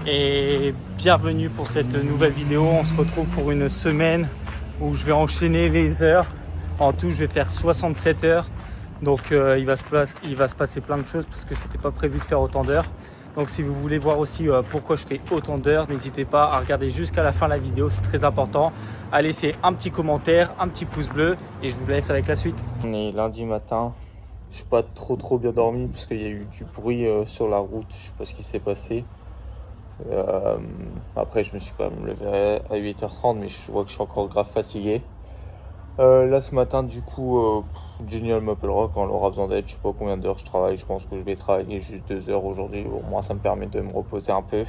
et bienvenue pour cette nouvelle vidéo. On se retrouve pour une semaine où je vais enchaîner les heures. En tout, je vais faire 67 heures. Donc il va se passer plein de choses parce que c'était pas prévu de faire autant d'heures. Donc si vous voulez voir aussi pourquoi je fais autant d'heures, n'hésitez pas à regarder jusqu'à la fin de la vidéo, c'est très important. À laisser un petit commentaire, un petit pouce bleu et je vous laisse avec la suite. On est lundi matin, je n'ai pas trop bien dormi parce qu'il y a eu du bruit sur la route, je sais pas ce qui s'est passé. Après je me suis quand même levé à 8h30 mais je vois que je suis encore grave fatigué. Là ce matin du coup Génial m'appellera quand elle aura besoin d'aide. Je sais pas combien d'heures je travaille, je pense que je vais travailler juste 2 heures aujourd'hui. Au moins ça me permet de me reposer un peu.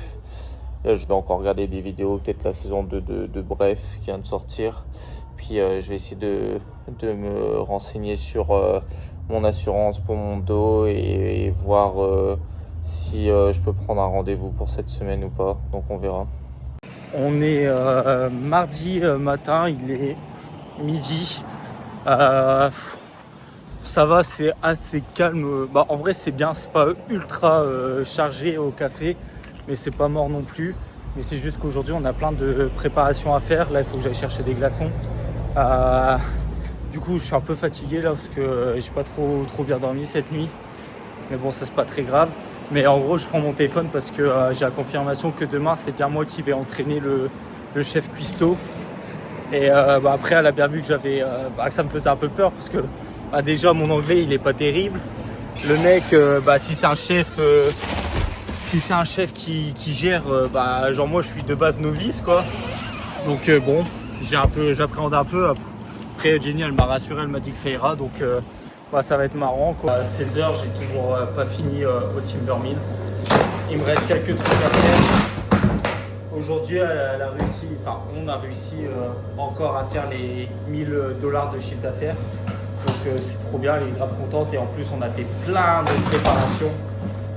Là je vais encore regarder des vidéos, peut-être la saison 2 de Bref qui vient de sortir. Puis je vais essayer de me renseigner sur mon assurance pour mon dos et voir si je peux prendre un rendez-vous pour cette semaine ou pas. Donc on verra. On est mardi matin, il est midi. Ça va, c'est assez calme. En vrai c'est bien, c'est pas ultra chargé au café, mais c'est pas mort non plus. Mais c'est juste qu'aujourd'hui on a plein de préparations à faire. Là il faut que j'aille chercher des glaçons. Du coup je suis un peu fatigué là parce que j'ai pas trop bien dormi cette nuit. Mais bon, ça c'est pas très grave. Mais en gros je prends mon téléphone parce que j'ai la confirmation que demain c'est bien moi qui vais entraîner le chef cuistot. Et après elle a bien vu que que ça me faisait un peu peur parce que déjà mon anglais il est pas terrible. Le mec si c'est un chef qui gère genre moi je suis de base novice quoi. Donc bon, j'appréhende un peu. Après Jenny elle m'a rassuré, elle m'a dit que ça ira donc ça va être marrant quoi. À 16h j'ai toujours pas fini au Timber Mill. Il me reste quelques trucs à faire. Aujourd'hui, on a réussi encore à faire les $1000 de chiffre d'affaires. Donc c'est trop bien, elle est grave contente. Et en plus, on a fait plein de préparations.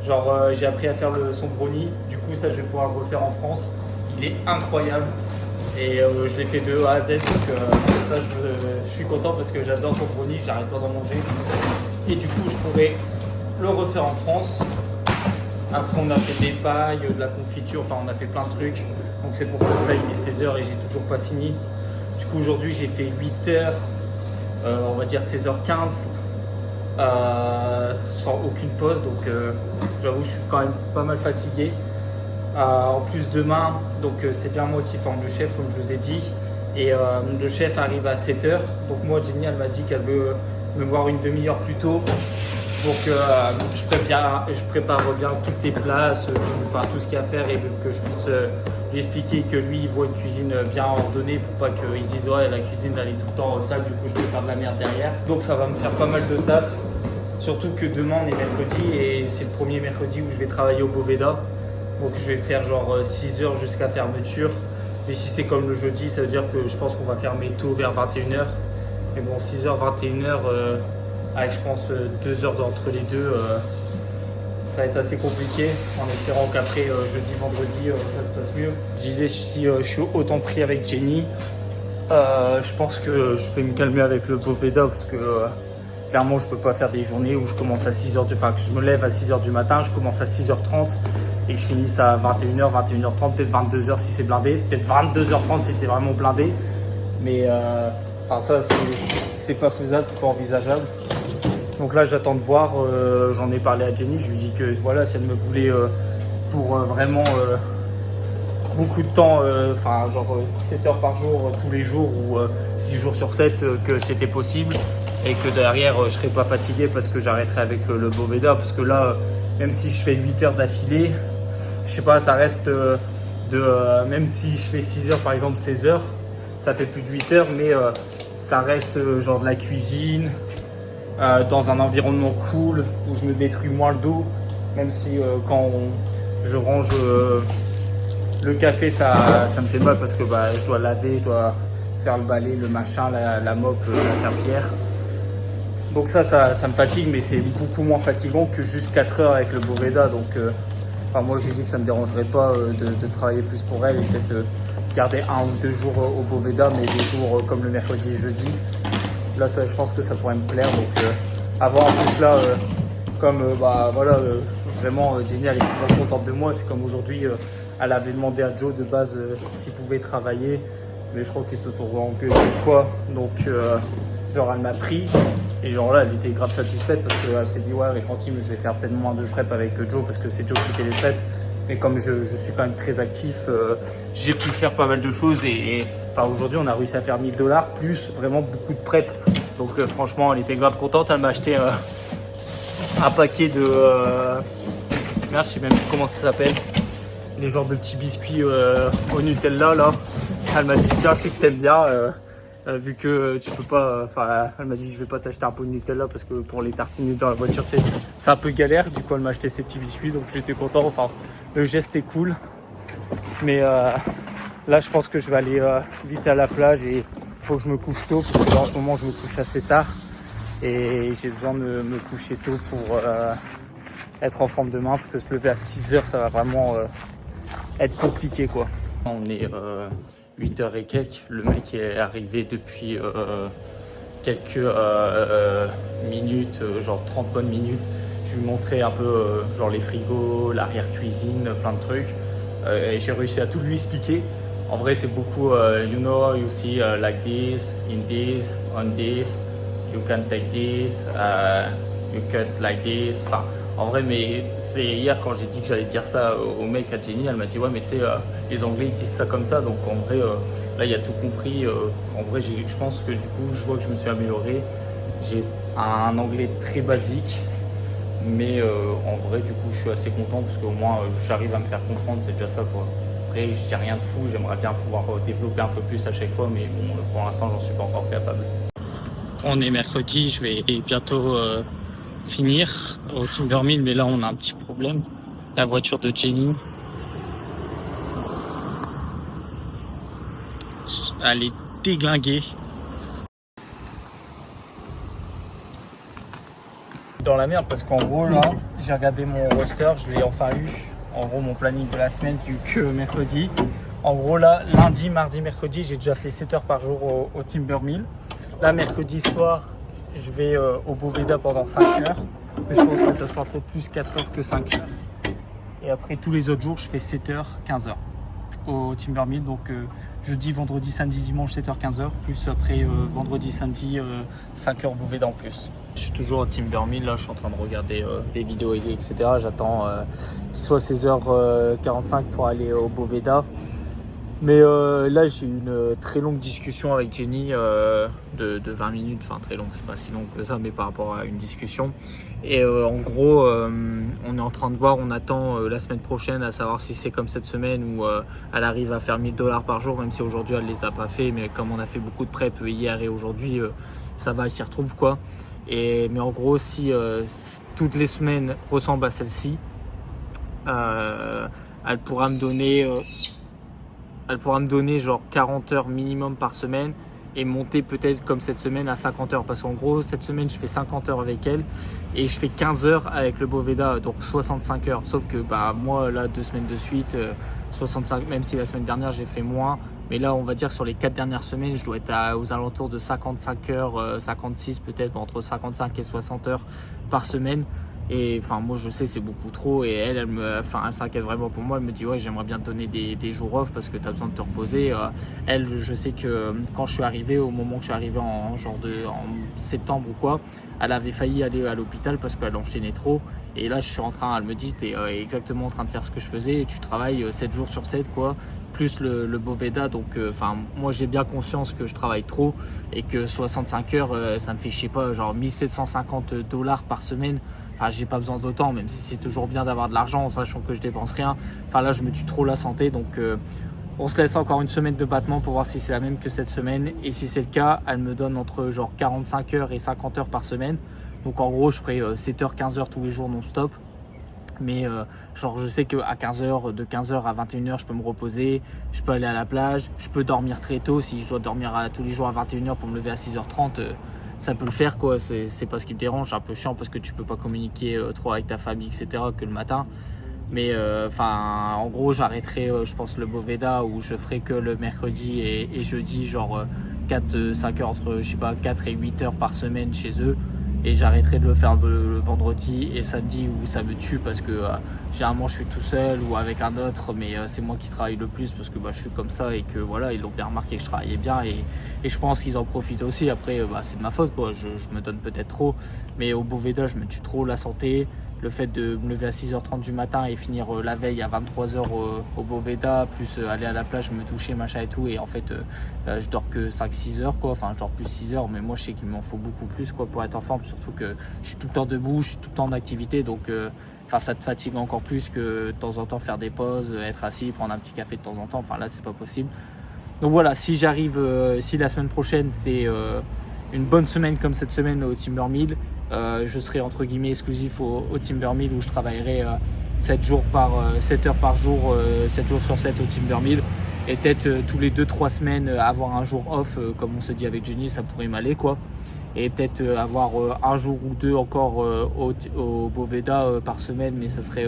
Genre, j'ai appris à faire son brownie. Du coup, ça, je vais pouvoir le refaire en France. Il est incroyable. Et je l'ai fait de A à Z. Donc ça, je suis content parce que j'adore son brownie. J'arrête pas d'en manger. Et du coup, je pourrais le refaire en France. Après on a fait des pailles, de la confiture, on a fait plein de trucs. Donc c'est pour ça que là il est 16h et j'ai toujours pas fini. Du coup aujourd'hui j'ai fait 8h, on va dire 16h15, sans aucune pause. Donc j'avoue je suis quand même pas mal fatigué. En plus demain, donc c'est bien moi qui forme le chef comme je vous ai dit. Et le chef arrive à 7h. Donc moi Jenny elle m'a dit qu'elle veut me voir une demi-heure plus tôt. Pour que je prépare bien toutes les places, tout ce qu'il y a à faire et que je puisse lui expliquer que lui il voit une cuisine bien ordonnée pour pas qu'ils se disent ouais la cuisine elle est tout le temps sale, du coup je vais faire de la merde derrière. Donc ça va me faire pas mal de taf, surtout que demain on est mercredi et c'est le premier mercredi où je vais travailler au Boveda. Donc je vais faire genre 6 heures jusqu'à fermeture. Et si c'est comme le jeudi, ça veut dire que je pense qu'on va fermer tôt vers 21h. Mais bon 6h, 21h avec je pense 2 heures entre les deux, ça va être assez compliqué en espérant qu'après jeudi, vendredi ça se passe mieux. Je disais si je suis autant pris avec Jenny, je pense que je vais me calmer avec le Boveda parce que clairement je peux pas faire des journées où je commence à 6h que je me lève à 6h du matin, je commence à 6h30 et que je finisse à 21h, 21h30, peut-être 22h si c'est blindé, peut-être 22h30 si c'est vraiment blindé. Mais ça c'est pas faisable, c'est pas envisageable. Donc là j'attends de voir, j'en ai parlé à Jenny, je lui dis que voilà si elle me voulait pour vraiment beaucoup de temps, genre 7 heures par jour tous les jours ou 6 jours sur 7 que c'était possible et que derrière je serais pas fatigué parce que j'arrêterai avec le Boveda parce que là même si je fais 8 heures d'affilée, je sais pas ça reste même si je fais 6 heures par exemple 16 heures, ça fait plus de 8 heures mais ça reste genre de la cuisine. Dans un environnement cool où je me détruis moins le dos, même si quand je range le café ça me fait mal parce que je dois laver, je dois faire le balai, le machin, la mop, la serpillière. Donc ça me fatigue mais c'est beaucoup moins fatigant que juste 4 heures avec le Boveda. Donc moi j'ai dit que ça me dérangerait pas de travailler plus pour elle et peut-être garder 1 ou 2 jours au Boveda mais des jours comme le mercredi et jeudi. Là, je pense que ça pourrait me plaire. Donc, avoir en plus là, comme vraiment, Jenny, elle est très contente de moi. C'est comme aujourd'hui, Elle avait demandé à Joe de base s'il pouvait travailler, mais je crois qu'ils se sont engueulés ou quoi. Donc genre elle m'a pris et genre là elle était grave satisfaite parce qu'elle s'est dit ouais avec Quentin je vais faire peut-être moins de prep avec Joe parce que c'est Joe qui fait les preps. Mais comme je suis quand même très actif, j'ai pu faire pas mal de choses et enfin, aujourd'hui on a réussi à faire 1000 $ plus vraiment beaucoup de prep. Donc franchement elle était grave contente, elle m'a acheté un paquet de... merde je sais même plus comment ça s'appelle. Les genres de petits biscuits au Nutella là. Elle m'a dit tiens je sais que t'aimes bien vu que tu peux pas... Enfin elle m'a dit je vais pas t'acheter un pot de Nutella parce que pour les tartiner dans la voiture c'est un peu galère. Du coup elle m'a acheté ces petits biscuits donc j'étais content. Enfin le geste est cool. Mais là je pense que je vais aller vite à la plage et il faut que je me couche tôt parce que en ce moment je me couche assez tard. Et j'ai besoin de me coucher tôt pour être en forme demain parce que se lever à 6h ça va vraiment être compliqué quoi. On est 8h et quelques, le mec est arrivé depuis quelques minutes, genre 30 bonnes minutes. Je lui montrais un peu genre les frigos, l'arrière-cuisine, plein de trucs et j'ai réussi à tout lui expliquer. En vrai c'est beaucoup you know, you see like this, in this, on this, you can take this, you cut like this. Enfin, en vrai, mais c'est hier quand j'ai dit que j'allais dire ça au mec, à Jenny, elle m'a dit ouais mais tu sais les Anglais ils disent ça comme ça, donc en vrai là il a tout compris. En vrai je pense que du coup je vois que je me suis amélioré. J'ai un anglais très basique, mais en vrai du coup je suis assez content parce qu'au moins j'arrive à me faire comprendre, c'est déjà ça quoi. Après je dis rien de fou, j'aimerais bien pouvoir développer un peu plus à chaque fois, mais bon pour l'instant j'en suis pas encore capable. On est mercredi, je vais bientôt finir au Timbermill, mais là on a un petit problème. La voiture de Jenny, elle est déglinguée. Dans la merde parce qu'en gros là, j'ai regardé mon roster, je l'ai enfin eu. En gros mon planning de la semaine du que mercredi. En gros là, lundi, mardi, mercredi, j'ai déjà fait 7 heures par jour au Timbermill. Là mercredi soir, je vais au Boveda pendant 5 heures. Mais je pense que ça sera peut-être plus 4 heures que 5 heures. Et après tous les autres jours, je fais 7 heures, 15 heures au Timbermill. Donc jeudi, vendredi, samedi, dimanche, 7 heures, 15 heures. Plus après vendredi, samedi, 5 heures Boveda en plus. Je suis toujours au Timbermill, là je suis en train de regarder des vidéos etc. J'attends qu'il soit 16h45 pour aller au Boveda. Mais là j'ai eu une très longue discussion avec Jenny de 20 minutes, enfin très longue, c'est pas si long que ça, mais par rapport à une discussion. Et en gros on est en train de voir, on attend la semaine prochaine à savoir si c'est comme cette semaine où elle arrive à faire 1000 $ par jour, même si aujourd'hui elle les a pas fait, mais comme on a fait beaucoup de prep hier et aujourd'hui ça va, elle s'y retrouve quoi. Mais en gros si toutes les semaines ressemblent à celle-ci, elle pourra me donner genre 40 heures minimum par semaine et monter peut-être comme cette semaine à 50 heures. Parce qu'en gros, cette semaine, je fais 50 heures avec elle et je fais 15 heures avec le Boveda, donc 65 heures. Sauf que bah, moi, là, 2 semaines de suite, 65, même si la semaine dernière, j'ai fait moins. Mais là, on va dire sur les 4 dernières semaines, je dois être aux alentours de 55 heures, 56 peut-être, entre 55 et 60 heures par semaine. Et enfin moi je sais c'est beaucoup trop et elle s'inquiète vraiment pour moi. Elle me dit ouais j'aimerais bien te donner des jours off parce que tu as besoin de te reposer. Elle je sais que quand je suis arrivé, au moment où je suis arrivé en septembre ou quoi, elle avait failli aller à l'hôpital parce qu'elle enchaînait trop. Et là je suis en train, elle me dit t'es exactement en train de faire ce que je faisais et tu travailles 7 jours sur 7 quoi, plus le Boveda. Donc moi j'ai bien conscience que je travaille trop et que 65 heures ça me fait je sais pas genre 1750 $ par semaine. Enfin, j'ai pas besoin d'autant, même si c'est toujours bien d'avoir de l'argent en sachant que je dépense rien. Enfin là, je me tue trop la santé, donc on se laisse encore une semaine de battement pour voir si c'est la même que cette semaine. Et si c'est le cas, elle me donne entre genre 45 heures et 50 heures par semaine. Donc en gros, je ferai 7 heures, 15 heures tous les jours non-stop. Mais genre je sais qu'à 15h, de 15h à 21h, je peux me reposer, je peux aller à la plage, je peux dormir très tôt. Si je dois dormir tous les jours à 21h pour me lever à 6h30, ça peut le faire quoi. C'est pas ce qui me dérange, c'est un peu chiant parce que tu peux pas communiquer trop avec ta famille etc. que le matin. Mais en gros j'arrêterai je pense le Boveda où je ferai que le mercredi et jeudi genre 4-5 heures entre je sais pas 4 et 8 heures par semaine chez eux. et j'arrêterai de le faire le vendredi et le samedi où ça me tue parce que généralement je suis tout seul ou avec un autre, mais c'est moi qui travaille le plus parce que je suis comme ça et que voilà, ils l'ont bien remarqué que je travaillais bien et je pense qu'ils en profitent aussi. Après c'est de ma faute quoi, je me donne peut-être trop, mais au Boveda je me tue trop la santé. Le fait de me lever à 6h30 du matin et finir la veille à 23h au Boveda, plus aller à la plage, me toucher, machin et tout. Et en fait, je dors que 5-6 heures, quoi. Enfin, je dors plus 6 heures, mais moi, je sais qu'il m'en faut beaucoup plus, quoi, pour être en forme. Surtout que je suis tout le temps debout, je suis tout le temps en activité. Donc, ça te fatigue encore plus que de temps en temps faire des pauses, être assis, prendre un petit café de temps en temps. Enfin, là, c'est pas possible. Donc voilà, si j'arrive, si la semaine prochaine, c'est une bonne semaine comme cette semaine au Timbermill, je serai entre guillemets exclusif au Timbermill où je travaillerai 7 heures par jour, 7 jours sur 7 au Timbermill. Et peut-être tous les 2-3 semaines avoir un jour off, comme on s'est dit avec Jenny, ça pourrait m'aller quoi. Et peut-être avoir un jour ou deux encore au Boveda par semaine, mais ça serait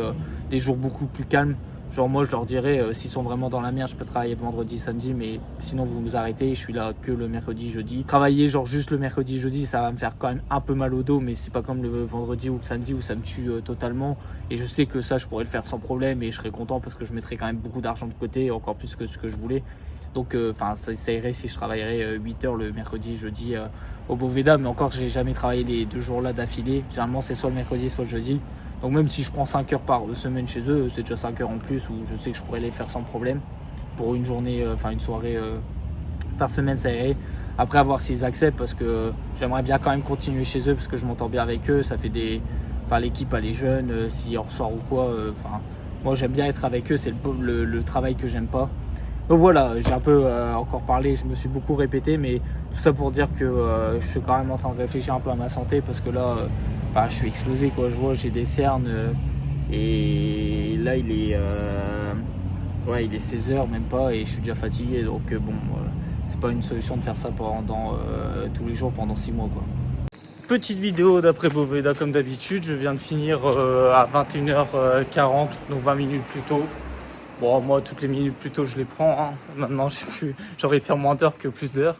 des jours beaucoup plus calmes. Genre moi je leur dirais s'ils sont vraiment dans la merde, je peux travailler le vendredi, samedi, mais sinon vous vous arrêtez, je suis là que le mercredi, jeudi. Travailler genre juste le mercredi, jeudi, ça va me faire quand même un peu mal au dos, mais c'est pas comme le vendredi ou le samedi où ça me tue totalement. Et je sais que ça je pourrais le faire sans problème et je serais content parce que je mettrais quand même beaucoup d'argent de côté, encore plus que ce que je voulais. Donc ça irait si je travaillerais 8 heures le mercredi, jeudi au Boveda, mais encore j'ai jamais travaillé les 2 jours là d'affilée. Généralement c'est soit le mercredi, soit le jeudi. Donc même si je prends 5 heures par semaine chez eux, c'est déjà 5 heures en plus où je sais que je pourrais les faire sans problème. Pour une journée, une soirée par semaine, ça irait. Après, à voir s'ils acceptent parce que j'aimerais bien quand même continuer chez eux parce que je m'entends bien avec eux. Ça fait l'équipe, les jeunes, s'ils en ressort ou quoi. Moi j'aime bien être avec eux, c'est le travail que j'aime pas. Donc voilà, j'ai un peu encore parlé, je me suis beaucoup répété, mais tout ça pour dire que je suis quand même en train de réfléchir un peu à ma santé parce que là, je suis explosé quoi. Je vois, j'ai des cernes et là il est 16h même pas et je suis déjà fatigué. Donc c'est pas une solution de faire ça pendant tous les jours pendant 6 mois quoi. Petite vidéo d'après Boveda comme d'habitude, je viens de finir à 21h40, donc 20 minutes plus tôt. Bon, moi, toutes les minutes plus tôt, je les prends. Hein. Maintenant, j'ai envie de faire moins d'heures que plus d'heures.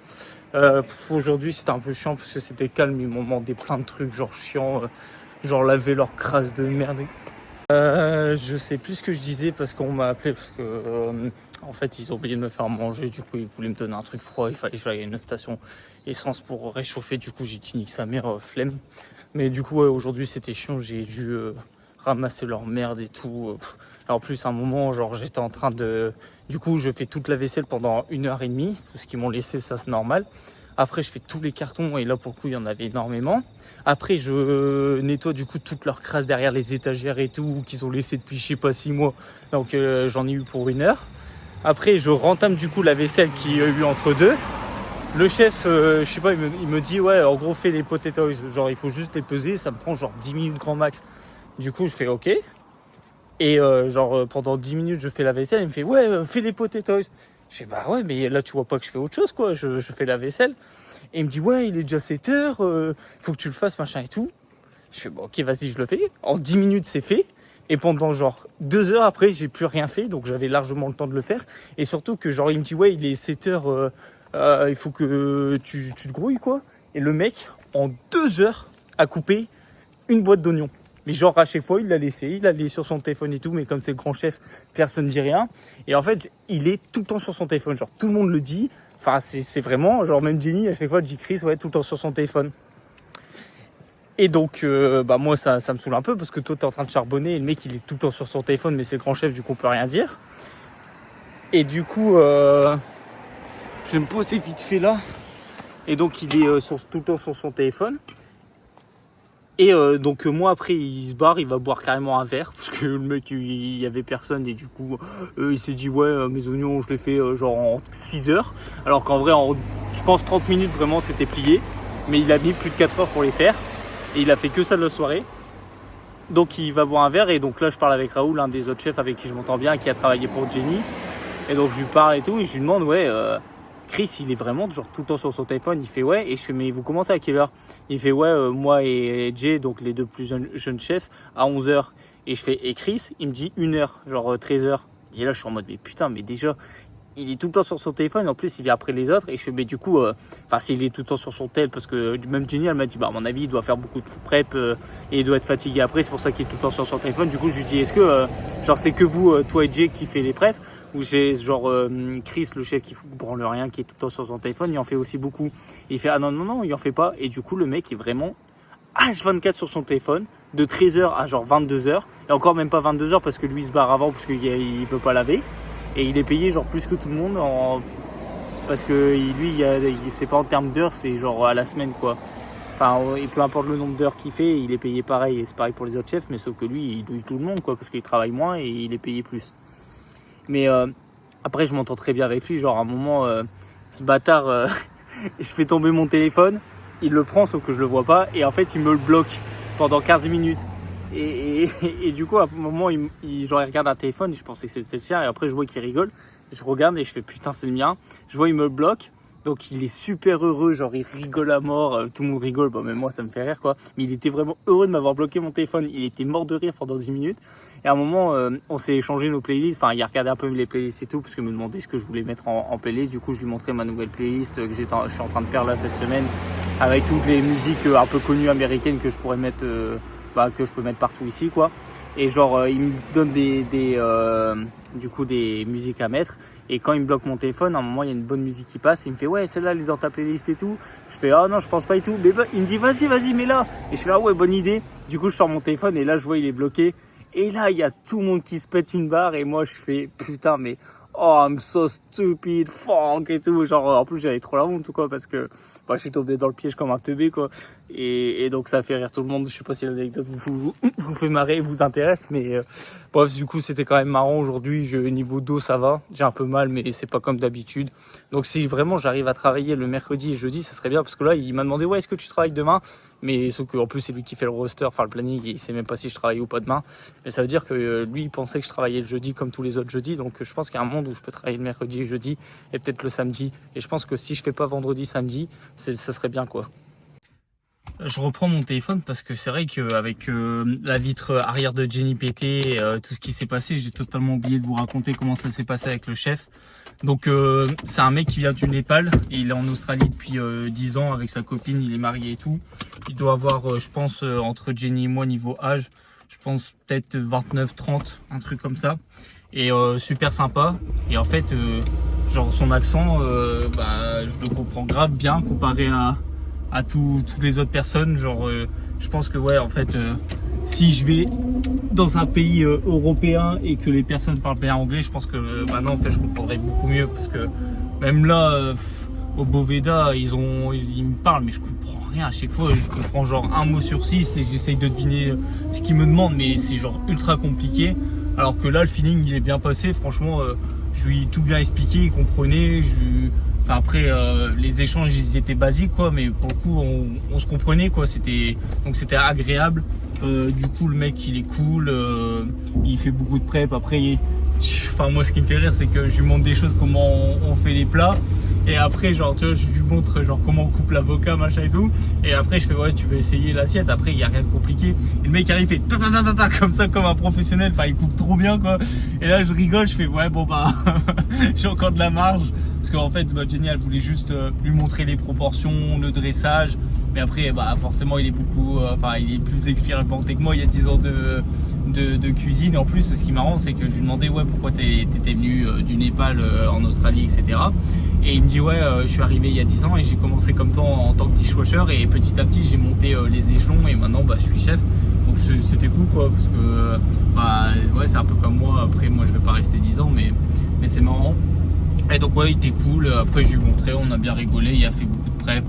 Aujourd'hui, c'était un peu chiant parce que c'était calme. Ils m'ont demandé plein de trucs, genre chiant, genre laver leur crasse de merde. Je sais plus ce que je disais parce qu'on m'a appelé parce que en fait, ils ont oublié de me faire manger. Du coup, ils voulaient me donner un truc froid. Il fallait que j'aille à une station essence pour réchauffer. Du coup, j'ai dit nique sa mère, flemme. Mais du coup, aujourd'hui, c'était chiant. J'ai dû ramasser leur merde et tout. En plus, à un moment, genre, j'étais en train de... Du coup, je fais toute la vaisselle pendant 1h30. Tout ce qu'ils m'ont laissé, ça, c'est normal. Après, je fais tous les cartons. Et là, pour le coup, il y en avait énormément. Après, je nettoie, du coup, toute leur crasse derrière les étagères et tout, qu'ils ont laissé depuis, je sais pas, 6 mois. Donc, j'en ai eu pour 1 heure. Après, je rentame, du coup, la vaisselle qu'il y a eu entre deux. Le chef, je sais pas, il me dit, ouais, en gros, fais les potatoes. Genre, il faut juste les peser. Ça me prend, genre, 10 minutes grand max. Du coup, je fais OK. Et pendant 10 minutes, je fais la vaisselle. Il me fait, ouais, fais les potatoes. Je fais, bah ouais, mais là, tu vois pas que je fais autre chose, quoi. Je fais la vaisselle. Et il me dit, ouais, il est déjà 7h. Faut que tu le fasses, machin et tout. Je fais, bon, OK, vas-y, je le fais. En 10 minutes, c'est fait. Et pendant, 2 heures après, j'ai plus rien fait. Donc, j'avais largement le temps de le faire. Et surtout que, il me dit, ouais, il est 7h. Il faut que tu te grouilles, quoi. Et le mec, en 2 heures, a coupé une boîte d'oignons. Mais genre à chaque fois, il l'a laissé sur son téléphone et tout, mais comme c'est le grand chef, personne ne dit rien. Et en fait, il est tout le temps sur son téléphone, genre tout le monde le dit. Enfin, c'est vraiment, genre même Jenny, à chaque fois, elle dit Chris, ouais, tout le temps sur son téléphone. Et donc, moi, ça me saoule un peu parce que toi, t'es en train de charbonner et le mec, il est tout le temps sur son téléphone, mais c'est le grand chef, du coup, on peut rien dire. Et du coup, je vais me poser vite fait là. Et donc, il est tout le temps sur son téléphone. Et donc moi après il se barre, il va boire carrément un verre parce que le mec il y avait personne et du coup il s'est dit ouais mes oignons je les fais genre en 6 heures alors qu'en vrai en je pense 30 minutes vraiment c'était plié mais il a mis plus de 4 heures pour les faire et il a fait que ça de la soirée. Donc il va boire un verre et donc là je parle avec Raoul, un des autres chefs avec qui je m'entends bien qui a travaillé pour Jenny et donc je lui parle et tout et je lui demande ouais Chris, il est vraiment genre tout le temps sur son téléphone. Il fait ouais. Et je fais mais vous commencez à quelle heure? Il fait ouais, moi et Jay, donc les deux plus jeunes chefs, à 11h. Et je fais et Chris, il me dit 1h, genre 13h. Et là, je suis en mode mais putain, mais déjà, il est tout le temps sur son téléphone, en plus il vient après les autres, et je fais mais du coup, s'il est tout le temps sur son tel, parce que même Jenny elle m'a dit à mon avis il doit faire beaucoup de prep et il doit être fatigué après, c'est pour ça qu'il est tout le temps sur son téléphone. Du coup je lui dis est-ce que c'est que vous, toi et Jay qui fait les preps, ou c'est Chris le chef qui branle rien, qui est tout le temps sur son téléphone, il en fait aussi beaucoup, et il fait ah non il en fait pas, et du coup le mec est vraiment H24 sur son téléphone de 13h à 22h, et encore même pas 22h parce que lui il se barre avant parce qu'il veut pas laver. Et il est payé plus que tout le monde parce que lui, c'est pas en termes d'heures, c'est à la semaine quoi. Et peu importe le nombre d'heures qu'il fait, il est payé pareil. Et c'est pareil pour les autres chefs, mais sauf que lui, il douille tout le monde quoi, parce qu'il travaille moins et il est payé plus. Mais après, je m'entends très bien avec lui. À un moment, ce bâtard, je fais tomber mon téléphone, il le prend sauf que je le vois pas, et en fait, il me le bloque pendant 15 minutes. Et du coup, à un moment, il regarde un téléphone, je pensais que c'était le sien, et après, je vois qu'il rigole. Je regarde et je fais putain, c'est le mien. Je vois, il me bloque. Donc, il est super heureux, il rigole à mort. Tout le monde rigole, même moi, ça me fait rire, quoi. Mais il était vraiment heureux de m'avoir bloqué mon téléphone. Il était mort de rire pendant 10 minutes. Et à un moment, on s'est échangé nos playlists. Il a regardé un peu les playlists et tout, parce qu'il me demandait ce que je voulais mettre en playlist. Du coup, je lui montrais ma nouvelle playlist que je suis en train de faire là cette semaine, avec toutes les musiques un peu connues américaines que je pourrais mettre. Que je peux mettre partout ici quoi, et il me donne des musiques à mettre, et quand il me bloque mon téléphone, à un moment il y a une bonne musique qui passe, et il me fait ouais celle-là elle est dans ta playlist et tout. Je fais ah non je pense pas et tout, mais il me dit vas-y mets-la, et je fais ah ouais bonne idée. Du coup je sors mon téléphone et là je vois il est bloqué, et là il y a tout le monde qui se pète une barre, et moi je fais putain mais oh I'm so stupid fuck et tout, en plus j'avais trop la honte quoi, parce que je suis tombé dans le piège comme un teubé quoi, et donc ça fait rire tout le monde. Je sais pas si l'anecdote vous fait marrer, vous intéresse, mais bref, du coup c'était quand même marrant aujourd'hui. Niveau dos ça va, j'ai un peu mal mais c'est pas comme d'habitude, donc si vraiment j'arrive à travailler le mercredi et jeudi ça serait bien, parce que là il m'a demandé ouais est-ce que tu travailles demain, mais sauf qu'en plus c'est lui qui fait le roster, le planning, et il sait même pas si je travaille ou pas demain, mais ça veut dire que lui il pensait que je travaillais le jeudi comme tous les autres jeudis, donc je pense qu'il y a un monde où je peux travailler le mercredi et jeudi, et peut-être le samedi, et je pense que si je fais pas vendredi samedi ça serait bien quoi. Je reprends mon téléphone parce que c'est vrai qu'avec la vitre arrière de Jenny pétée, tout ce qui s'est passé, j'ai totalement oublié de vous raconter comment ça s'est passé avec le chef. Donc c'est un mec qui vient du Népal, et il est en Australie depuis 10 ans avec sa copine, il est marié et tout. Il doit avoir, je pense, entre Jenny et moi niveau âge, je pense peut-être 29-30, un truc comme ça. Et super sympa, et en fait son accent je le comprends grave bien comparé à toutes les autres personnes. Je pense que ouais en fait si je vais dans un pays européen et que les personnes parlent bien anglais, je pense que maintenant en fait je comprendrais beaucoup mieux, parce que même là au Boveda ils me parlent mais je comprends rien à chaque fois. Je comprends un mot sur 6 et j'essaye de deviner ce qu'ils me demandent, mais c'est ultra compliqué. Alors que là, le feeling, il est bien passé. Franchement, je lui ai tout bien expliqué, il comprenait. Après, les échanges, ils étaient basiques, quoi. Mais pour le coup, on se comprenait, quoi. C'était agréable. Du coup, le mec, il est cool. Il fait beaucoup de prep. Après, moi, ce qui me fait rire, c'est que je lui montre des choses, comment on fait les plats. Et après, tu vois, je lui montre comment on coupe l'avocat, machin et tout. Et après, je fais ouais, tu veux essayer l'assiette. Après, il n'y a rien de compliqué. Et le mec arrive, il fait ta comme ça, comme un professionnel. Il coupe trop bien, quoi. Et là, je rigole, je fais ouais, bon, j'ai encore de la marge. Parce qu'en fait, Jenny, elle voulait juste lui montrer les proportions, le dressage. Mais après, forcément, il est il est plus expérimenté que moi. Il y a 10 ans de cuisine. Et en plus, ce qui est marrant, c'est que je lui demandais ouais, pourquoi t'étais venu du Népal en Australie, etc. Et il me dit ouais, je suis arrivé il y a 10 ans et j'ai commencé comme toi en tant que dishwasher, et petit à petit j'ai monté les échelons, et maintenant je suis chef. Donc c'était cool quoi, parce que ouais, c'est un peu comme moi. Après moi je vais pas rester 10 ans, mais c'est marrant. Et donc ouais, il était cool. Après je lui ai montré, on a bien rigolé, il a fait beaucoup de prep.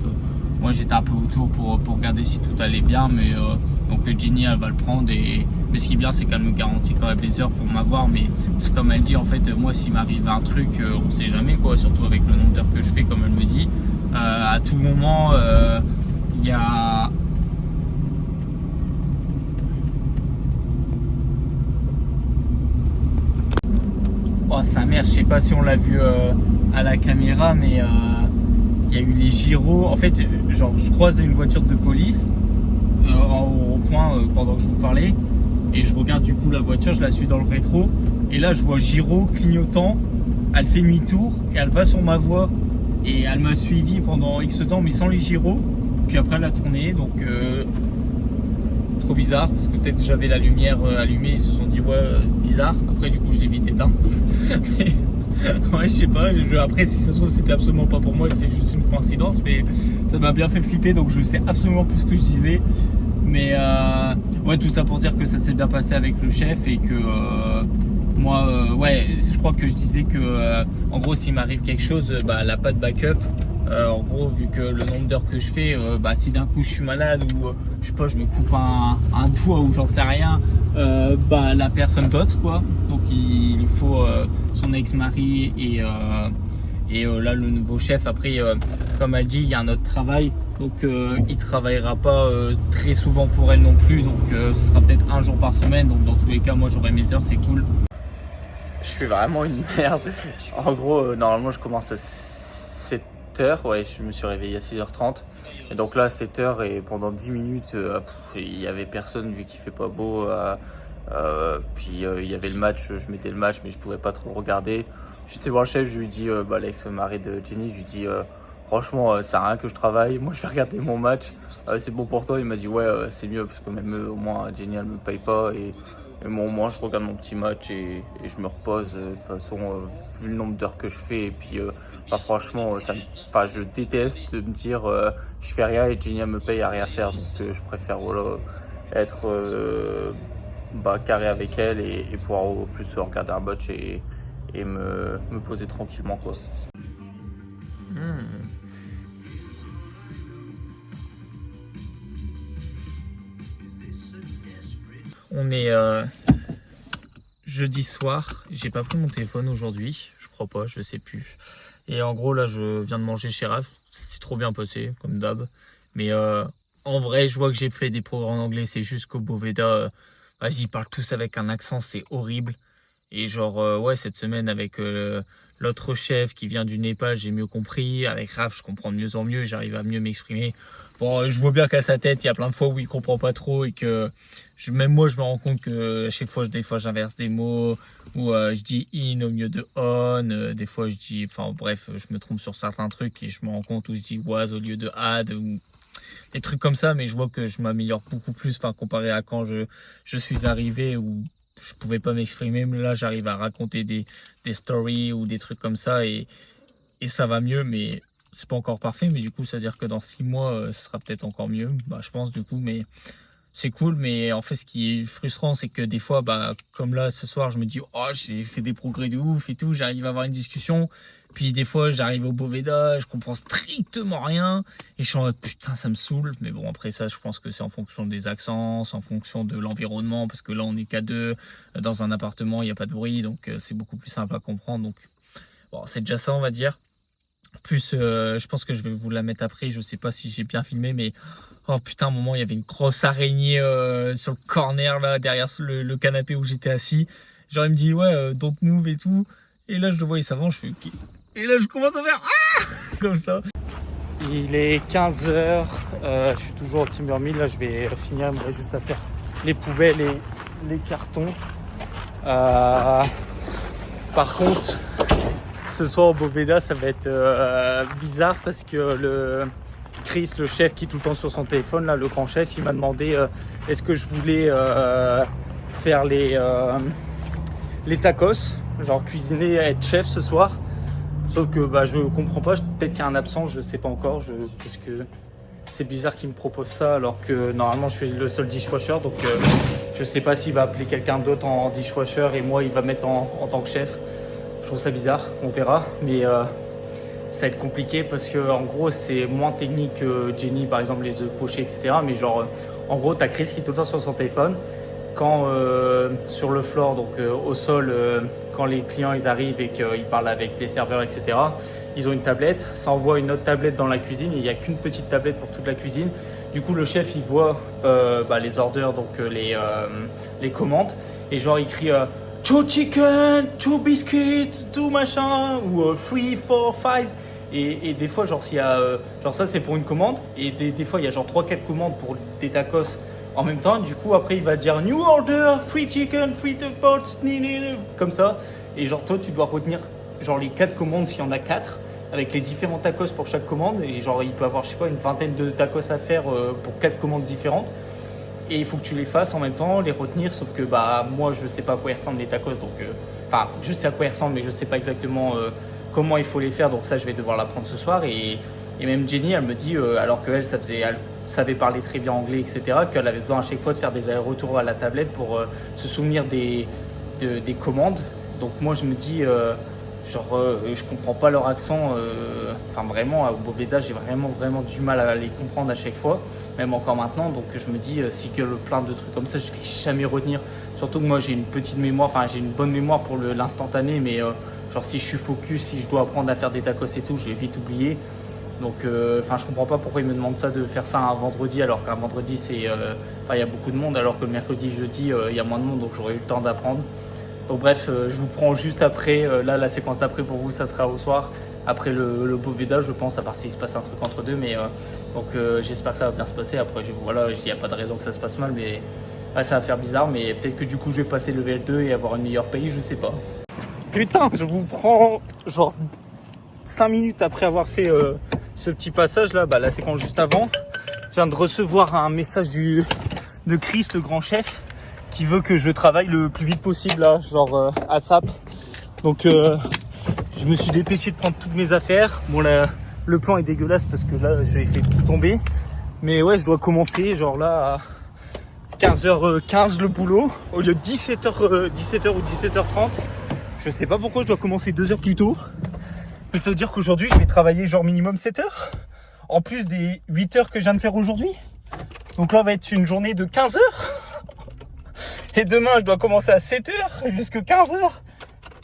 Moi j'étais un peu autour pour regarder si tout allait bien, mais donc Jenny elle va le prendre, mais ce qui est bien c'est qu'elle me garantit quand même les heures pour m'avoir. Mais c'est comme elle dit, en fait moi s'il m'arrive un truc, on sait jamais quoi, surtout avec le nombre d'heures que je fais, comme elle me dit, à tout moment il y a oh sa mère, je sais pas si on l'a vu à la caméra, mais il y a eu les gyros. En fait, je croise une voiture de police au rond-point pendant que je vous parlais, et je regarde du coup la voiture, je la suis dans le rétro, et là je vois gyro clignotant elle fait demi-tour et elle va sur ma voie. Et elle m'a suivi pendant X temps, mais sans les gyros. Puis après, elle a tourné, donc trop bizarre, parce que peut-être j'avais la lumière allumée, ils se sont dit ouais, bizarre. Après, du coup, je l'ai vite éteint. Mais ouais, je sais pas. Après, si ça se trouve, c'était absolument pas pour moi, c'est juste une coïncidence, mais ça m'a bien fait flipper, donc je sais absolument plus ce que je disais. Mais ouais, tout ça pour dire que ça s'est bien passé avec le chef et que moi, ouais, je crois que je disais que en gros, s'il m'arrive quelque chose, bah, elle n'a pas de backup. En gros, vu que le nombre d'heures que je fais, bah, si d'un coup je suis malade ou je sais pas, je me coupe un doigt ou j'en sais rien, bah, la personne d'autre quoi. Donc il faut son ex-mari et là le nouveau chef. Après, comme elle dit, il y a un autre travail. Donc il travaillera pas très souvent pour elle non plus. Donc ce sera peut-être un jour par semaine. Donc dans tous les cas, moi j'aurai mes heures, c'est cool. Je suis vraiment une merde. En gros, normalement je commence à 7h. Ouais, je me suis réveillé à 6h30. Et donc là, 7h et pendant 10 minutes, il y avait personne vu qu'il fait pas beau. Puis il y avait le match, je mettais le match, mais je pouvais pas trop le regarder. J'étais voir le chef, je lui ai dit, l'ex-mari de Jenny, je lui ai dit, franchement, ça sert à rien que je travaille. Moi, je vais regarder mon match. C'est bon pour toi? Il m'a dit, ouais, c'est mieux parce que même au moins, Jenny, elle me paye pas. Et moi, je regarde mon petit match et je me repose. De toute façon, vu le nombre d'heures que je fais, et puis, franchement, je déteste me dire, je fais rien et Jenny, elle me paye à rien faire. Donc, je préfère, voilà, être carré avec elle et pouvoir au plus regarder un match et me poser tranquillement, quoi. On est jeudi soir, j'ai pas pris mon téléphone aujourd'hui, je crois pas, je sais plus. Et en gros là je viens de manger chez Raph, c'est trop bien passé comme d'hab. Mais en vrai je vois que j'ai fait des progrès en anglais, c'est juste qu'au Boveda, vas-y ils parlent tous avec un accent, c'est horrible. Et genre ouais cette semaine avec l'autre chef qui vient du Népal j'ai mieux compris, avec Raph je comprends de mieux en mieux, j'arrive à mieux m'exprimer. Bon, je vois bien qu'à sa tête, il y a plein de fois où il comprend pas trop et que même moi, je me rends compte que à chaque fois, des fois, j'inverse des mots ou je dis in au lieu de on. Des fois, je dis, enfin bref, je me trompe sur certains trucs et je me rends compte où je dis was au lieu de had ou des trucs comme ça. Mais je vois que je m'améliore beaucoup plus, enfin comparé à quand je suis arrivé où je pouvais pas m'exprimer. Mais là, j'arrive à raconter des stories ou des trucs comme ça et ça va mieux, mais c'est pas encore parfait, mais du coup ça veut dire que dans 6 mois ce sera peut-être encore mieux, je pense du coup, mais c'est cool. Mais en fait ce qui est frustrant c'est que des fois comme là ce soir je me dis oh j'ai fait des progrès de ouf et tout, j'arrive à avoir une discussion, puis des fois j'arrive au Boveda, je comprends strictement rien et je suis en mode putain ça me saoule. Mais bon après ça je pense que c'est en fonction des accents, c'est en fonction de l'environnement, parce que là on est qu'à deux dans un appartement, il n'y a pas de bruit, donc c'est beaucoup plus simple à comprendre. Donc bon c'est déjà ça on va dire. Plus je pense que je vais vous la mettre après, je sais pas si j'ai bien filmé, mais oh putain, à un moment il y avait une grosse araignée sur le corner là derrière le canapé où j'étais assis. Genre il me dit ouais don't move et tout, et là je le vois il s'avance, je fais ok, et là je commence à faire ah comme ça. Il est 15h, je suis toujours au Timber Mill, là je vais finir, il me reste juste à faire les poubelles et les cartons. Par contre ce soir au Boveda ça va être bizarre parce que Chris, le chef qui est tout le temps sur son téléphone, là, le grand chef, il m'a demandé est-ce que je voulais faire les tacos, genre cuisiner, être chef ce soir. Sauf que je comprends pas, peut-être qu'il y a un absent, je sais pas encore, parce que c'est bizarre qu'il me propose ça alors que normalement je suis le seul dishwasher, donc je sais pas s'il va appeler quelqu'un d'autre en dishwasher et moi il va mettre en tant que chef. Je trouve ça bizarre, on verra, mais ça va être compliqué parce que en gros c'est moins technique que Jenny par exemple, les œufs pochés etc. Mais genre en gros t'as Chris qui est tout le temps sur son téléphone quand sur le floor, donc au sol, quand les clients ils arrivent et qu'ils parlent avec les serveurs etc. Ils ont une tablette, ça envoie une autre tablette dans la cuisine et il n'y a qu'une petite tablette pour toute la cuisine. Du coup le chef il voit les orders, donc les commandes, et genre il crie 2 chicken, 2 biscuits, 2 machin, ou 3, 4, 5. Et des fois, genre, s'il y a, genre ça c'est pour une commande, et des fois il y a genre 3-4 commandes pour des tacos en même temps. Du coup, après il va dire new order, 3 chicken, 3 pots, comme ça. Et genre, toi tu dois retenir genre les 4 commandes s'il y en a 4, avec les différents tacos pour chaque commande. Et genre il peut avoir, je sais pas, une vingtaine de tacos à faire pour 4 commandes différentes. Et il faut que tu les fasses en même temps, les retenir, sauf que bah moi je sais pas à quoi ils ressemblent les tacos, donc enfin je sais à quoi ils ressemblent, mais je sais pas exactement comment il faut les faire, donc ça je vais devoir l'apprendre ce soir. Et même Jenny, elle me dit, alors qu'elle elle savait parler très bien anglais, etc., qu'elle avait besoin à chaque fois de faire des allers-retours à la tablette pour se souvenir des commandes. Donc moi je me dis, je comprends pas leur accent, enfin vraiment au Boveda j'ai vraiment du mal à les comprendre à chaque fois, même encore maintenant. Donc je me dis, si gueule plein de trucs comme ça, je vais jamais retenir, surtout que moi j'ai une petite mémoire, enfin j'ai une bonne mémoire pour l'instantané, mais genre si je suis focus, si je dois apprendre à faire des tacos et tout, je vais vite oublier. Donc je comprends pas pourquoi ils me demandent ça, de faire ça un vendredi, alors qu'un vendredi c'est il y a beaucoup de monde, alors que le mercredi, jeudi il y a moins de monde, donc j'aurais eu le temps d'apprendre. Donc bref, je vous prends juste après, là la séquence d'après pour vous ça sera au soir, après le Boveda je pense, à part s'il se passe un truc entre deux, mais donc j'espère que ça va bien se passer. Après voilà, il n'y a pas de raison que ça se passe mal, mais ouais, ça va faire bizarre, mais peut-être que du coup je vais passer le level 2 et avoir une meilleure paye, je sais pas. Putain, je vous prends genre 5 minutes après avoir fait ce petit passage là, la séquence juste avant. Je viens de recevoir un message de Chris, le grand chef, qui veut que je travaille le plus vite possible là, genre à SAP. Donc je me suis dépêché de prendre toutes mes affaires. Bon là, le plan est dégueulasse parce que là j'ai fait tout tomber. Mais ouais, je dois commencer genre là à 15h15 le boulot, au lieu de 17h ou 17h30. Je sais pas pourquoi je dois commencer 2 heures plus tôt. Mais ça veut dire qu'aujourd'hui je vais travailler genre minimum 7 heures. En plus des 8 heures que je viens de faire aujourd'hui. Donc là on va être une journée de 15 heures. Et demain, je dois commencer à 7h jusqu'à 15h.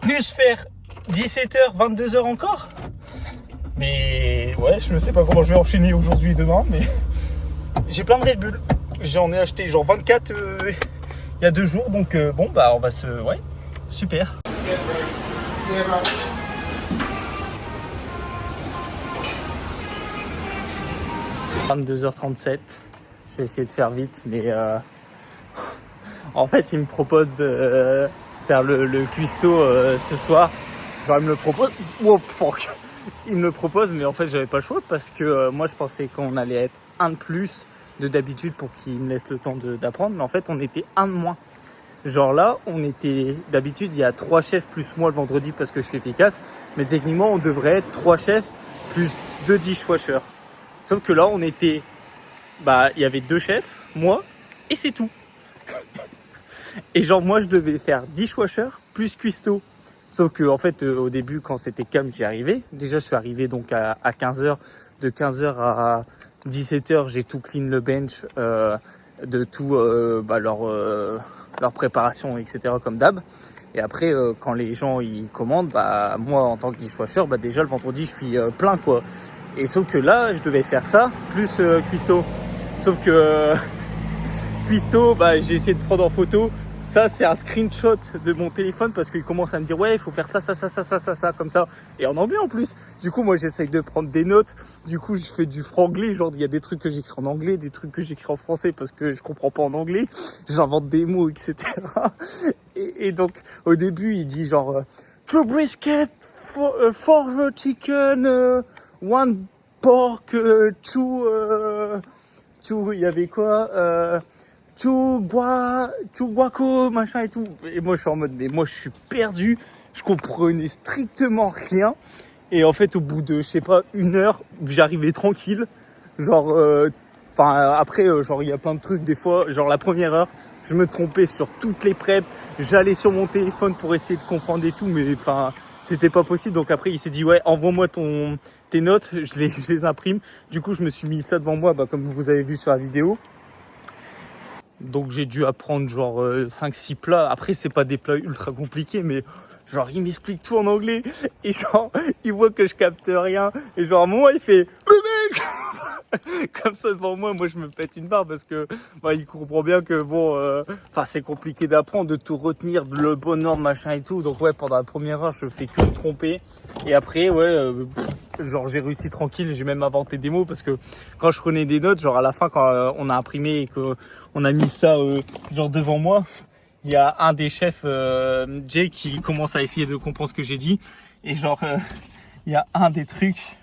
Plus faire 17h, 22h encore. Mais ouais, je ne sais pas comment je vais enchaîner aujourd'hui et demain. Mais j'ai plein de Red Bull. J'en ai acheté genre 24 il y a 2 jours. Donc bon, on va se... Ouais, super. 22h37. Je vais essayer de faire vite, mais... En fait, il me propose de faire le cuistot ce soir. Genre, il me le propose. Oh, fuck. Il me le propose, mais en fait, j'avais pas le choix parce que moi, je pensais qu'on allait être un de plus de d'habitude pour qu'il me laisse le temps d'apprendre. Mais en fait, on était un de moins. Genre là, on était... D'habitude, il y a 3 chefs plus moi le vendredi parce que je suis efficace. Mais techniquement, on devrait être 3 chefs plus 2 dishwashers. Sauf que là, on était... il y avait 2 chefs, moi, et c'est tout. Et genre moi je devais faire dishwasher plus cuistot. Sauf que en fait au début quand c'était calme j'y arrivais. Déjà je suis arrivé donc à 15h. De 15h à 17h j'ai tout clean le bench de tout leur préparation etc. comme d'hab. Et après quand les gens ils commandent, moi en tant que dishwasher déjà le vendredi je suis plein quoi. Et sauf que là je devais faire ça plus cuistot. Sauf que cuistot j'ai essayé de prendre en photo. Ça, c'est un screenshot de mon téléphone parce qu'il commence à me dire ouais, il faut faire ça, comme ça. Et en anglais en plus. Du coup, moi, j'essaye de prendre des notes. Du coup, je fais du franglais. Genre, il y a des trucs que j'écris en anglais, des trucs que j'écris en français parce que je comprends pas en anglais. J'invente des mots, etc. Et donc, au début, il dit genre 2 brisket, 4 chicken, 1 pork, 2, il y avait quoi Guaco, machin et tout. Et moi, je suis en mode, mais moi, je suis perdu. Je comprenais strictement rien. Et en fait, au bout de, je sais pas, 1 heure, j'arrivais tranquille. Genre, après, genre, il y a plein de trucs. Des fois, genre, la première heure, je me trompais sur toutes les preps. J'allais sur mon téléphone pour essayer de comprendre et tout. Mais, c'était pas possible. Donc après, il s'est dit, ouais, envoie-moi tes notes. Je les imprime. Du coup, je me suis mis ça devant moi, comme vous avez vu sur la vidéo. Donc j'ai dû apprendre genre 5-6 plats. Après c'est pas des plats ultra compliqués, mais genre il m'explique tout en anglais. Et genre il voit que je capte rien. Et genre à un moment il fait le mec comme ça devant moi. Moi je me pète une barre parce que il comprend bien que c'est compliqué d'apprendre, de tout retenir, le bon ordre machin et tout. Donc ouais, pendant la première heure je fais que me tromper. Et après genre j'ai réussi tranquille, j'ai même inventé des mots parce que quand je prenais des notes, genre à la fin quand on a imprimé et qu'on a mis ça genre devant moi, il y a un des chefs, Jay, qui commence à essayer de comprendre ce que j'ai dit Et genre, il y a un des trucs,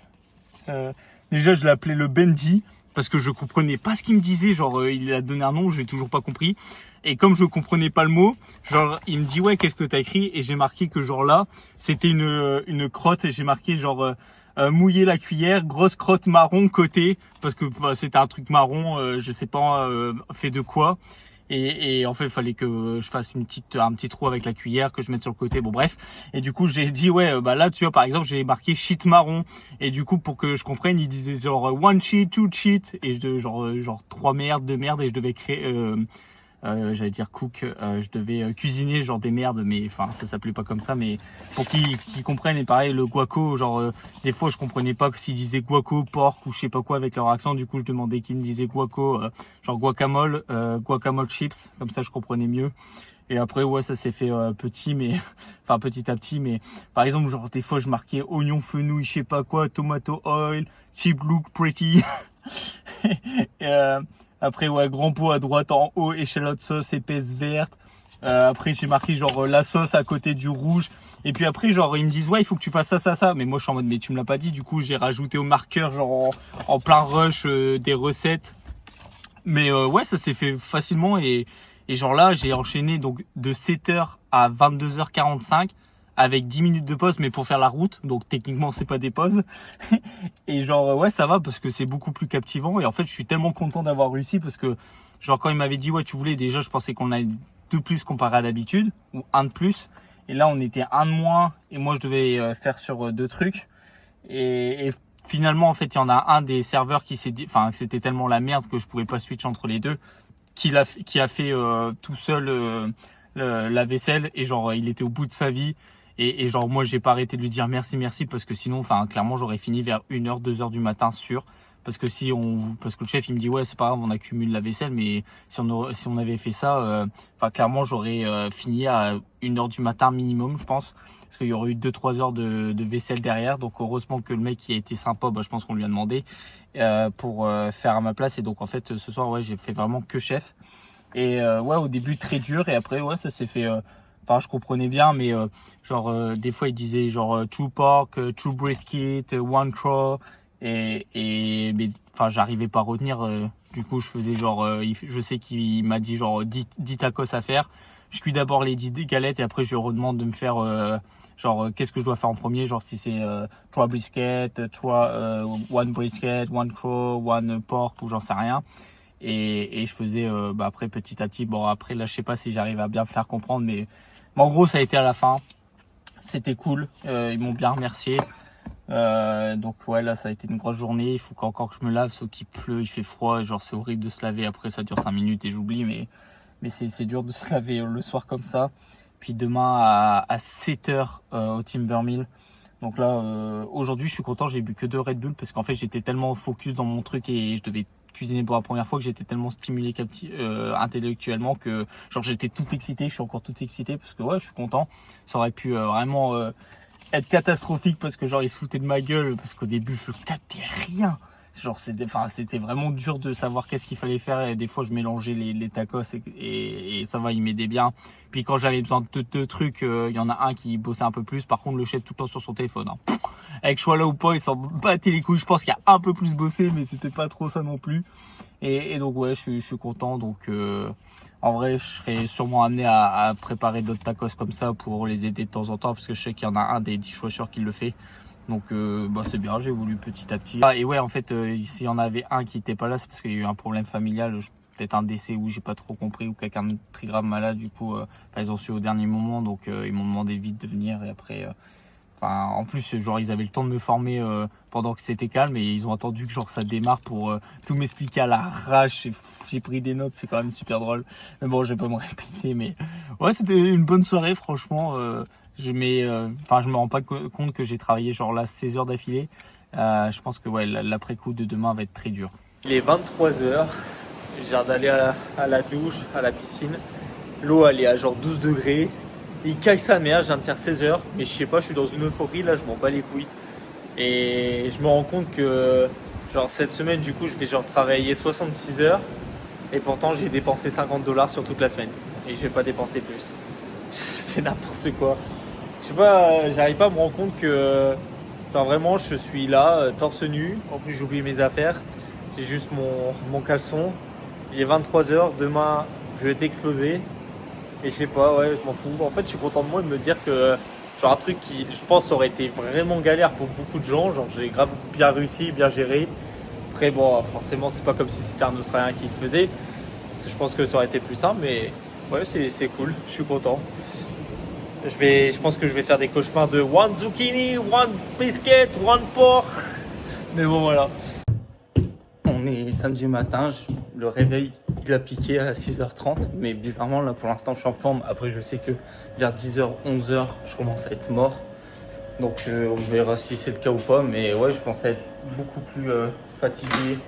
déjà je l'appelais le Bendy, parce que je comprenais pas ce qu'il me disait, genre il a donné un nom, j'ai toujours pas compris. Et comme je comprenais pas le mot, genre il me dit ouais qu'est-ce que t'as écrit, et j'ai marqué que genre là c'était une crotte, et j'ai marqué genre mouiller la cuillère, grosse crotte marron côté, parce que c'était un truc marron, je sais pas fait de quoi. Et en fait, il fallait que je fasse un petit trou avec la cuillère, que je mette sur le côté, bon bref. Et du coup, j'ai dit, ouais, bah là, tu vois, par exemple, j'ai marqué shit marron. Et du coup, pour que je comprenne, il disait genre one shit, two shit, et genre 3 merdes, 2 merdes, et je devais créer, j'allais dire cook, je devais cuisiner genre des merdes, mais enfin ça s'appelait pas comme ça, mais pour qu'ils comprennent. Et pareil le guaco, genre des fois je comprenais pas que s'ils disaient guaco, porc ou je sais pas quoi avec leur accent, du coup je demandais qu'ils me disaient guaco, genre guacamole, guacamole chips, comme ça je comprenais mieux. Et après ouais ça s'est fait petit, mais enfin petit à petit, mais par exemple genre des fois je marquais oignon fenouil, je sais pas quoi, tomato oil, cheap look pretty. Et, après, ouais, grand pot à droite en haut, échalote sauce épaisse verte. Après, j'ai marqué genre la sauce à côté du rouge. Et puis après, genre, ils me disent, ouais, il faut que tu fasses ça. Mais moi, je suis en mode, mais tu me l'as pas dit. Du coup, j'ai rajouté au marqueur, genre, en plein rush des recettes. Mais ouais, ça s'est fait facilement. Et genre là, j'ai enchaîné donc de 7h à 22h45. Avec 10 minutes de pause, mais pour faire la route, donc techniquement c'est pas des pauses. Et genre ouais ça va parce que c'est beaucoup plus captivant, et en fait je suis tellement content d'avoir réussi, parce que genre quand il m'avait dit ouais tu voulais, déjà je pensais qu'on avait 2 de plus comparé à d'habitude, ou 1 de plus, et là on était 1 de moins, et moi je devais faire sur 2 trucs, et finalement en fait il y en a un des serveurs qui s'est dit, enfin c'était tellement la merde que je pouvais pas switch entre les deux, qui a fait tout seul la vaisselle, et genre il était au bout de sa vie. Et genre moi j'ai pas arrêté de lui dire merci parce que sinon enfin clairement j'aurais fini vers 1h 2h du matin sûr, parce que parce que le chef il me dit ouais c'est pas grave on accumule la vaisselle, mais si on avait fait ça enfin clairement j'aurais fini à 1h du matin minimum je pense, parce qu'il y aurait eu 2-3 heures de vaisselle derrière. Donc heureusement que le mec qui a été sympa, bah je pense qu'on lui a demandé pour faire à ma place. Et donc en fait ce soir ouais j'ai fait vraiment que chef, et ouais au début très dur, et après ouais ça s'est fait enfin je comprenais bien, mais genre des fois il disait genre two pork, two brisket, one craw, et mais enfin j'arrivais pas à retenir, du coup je faisais genre je sais qu'il m'a dit genre 10 tacos à faire, je cuis d'abord les 10 galettes et après je lui redemande de me faire genre qu'est-ce que je dois faire en premier, genre si c'est 3 briskets, one brisket, one craw, one pork, ou j'en sais rien. Et je faisais bah après petit à petit, bon après là je sais pas si j'arrive à bien me faire comprendre, mais en gros ça a été à la fin, c'était cool, ils m'ont bien remercié. Donc ouais là ça a été une grosse journée, il faut encore que je me lave, sauf qu'il pleut, il fait froid, genre c'est horrible de se laver, après ça dure 5 minutes et j'oublie, mais c'est dur de se laver le soir comme ça. Puis demain à 7h au Timbermill. Donc là aujourd'hui je suis content, j'ai bu que 2 Red Bull, parce qu'en fait j'étais tellement focus dans mon truc et je devais cuisiner pour la première fois, que j'étais tellement stimulé intellectuellement que genre j'étais tout excité, je suis encore tout excité parce que ouais je suis content. Ça aurait pu vraiment être catastrophique, parce que genre ils se foutaient de ma gueule, parce qu'au début je captais rien, genre c'était vraiment dur de savoir qu'est-ce qu'il fallait faire, et des fois je mélangeais les tacos et ça va, ils m'aidaient bien. Puis quand j'avais besoin de 2 trucs, il y en a un qui bossait un peu plus, par contre le chef tout le temps sur son téléphone, hein. Avec je sois là ou pas, il s'en battait les couilles. Je pense qu'il a un peu plus bossé, mais c'était pas trop ça non plus. Et donc ouais, je suis content. Donc en vrai, je serais sûrement amené à préparer d'autres tacos comme ça pour les aider de temps en temps, parce que je sais qu'il y en a un des dishwashers qui le fait. Donc bah c'est bien, j'ai voulu petit à petit. Et ouais, en fait, s'il y en avait un qui était pas là, c'est parce qu'il y a eu un problème familial, peut-être un décès où j'ai pas trop compris, ou quelqu'un de très grave malade. Du coup, ils ont su au dernier moment, donc ils m'ont demandé vite de venir, et après. Enfin, en plus, genre, ils avaient le temps de me former pendant que c'était calme, et ils ont attendu que genre ça démarre pour tout m'expliquer à l'arrache. J'ai pris des notes, c'est quand même super drôle. Mais bon, je vais pas me répéter, mais ouais, c'était une bonne soirée, franchement. Je me rends pas compte que j'ai travaillé genre là 16 heures d'affilée. Je pense que ouais, l'après-coup de demain va être très dur. Il est 23h, je viens d'aller à la douche, à la piscine. L'eau elle est à genre 12 degrés. Il caille sa mère, je viens de faire 16 heures, mais je sais pas, je suis dans une euphorie là, je m'en bats les couilles. Et je me rends compte que genre cette semaine du coup je vais genre travailler 66 heures, et pourtant j'ai dépensé $50 sur toute la semaine. Et je vais pas dépenser plus. C'est n'importe quoi. Je sais pas, j'arrive pas à me rendre compte que genre vraiment je suis là, torse nu. En plus j'ai oublié mes affaires. J'ai juste mon caleçon. Il est 23h, demain je vais être explosé. Et je sais pas, ouais, je m'en fous. En fait, je suis content de moi de me dire que genre un truc qui, je pense, aurait été vraiment galère pour beaucoup de gens. Genre j'ai grave bien réussi, bien géré. Après bon, forcément c'est pas comme si c'était un Australien qui le faisait. Je pense que ça aurait été plus simple, mais ouais, c'est cool. Je suis content. Je pense que je vais faire des cauchemars de one zucchini, one biscuit, one pork. Mais bon, voilà. On est samedi matin. Le réveil, il a piqué à 6h30. Mais bizarrement, là, pour l'instant, je suis en forme. Après, je sais que vers 10h, 11h, je commence à être mort. Donc, on verra si c'est le cas ou pas. Mais ouais, je pensais être beaucoup plus fatigué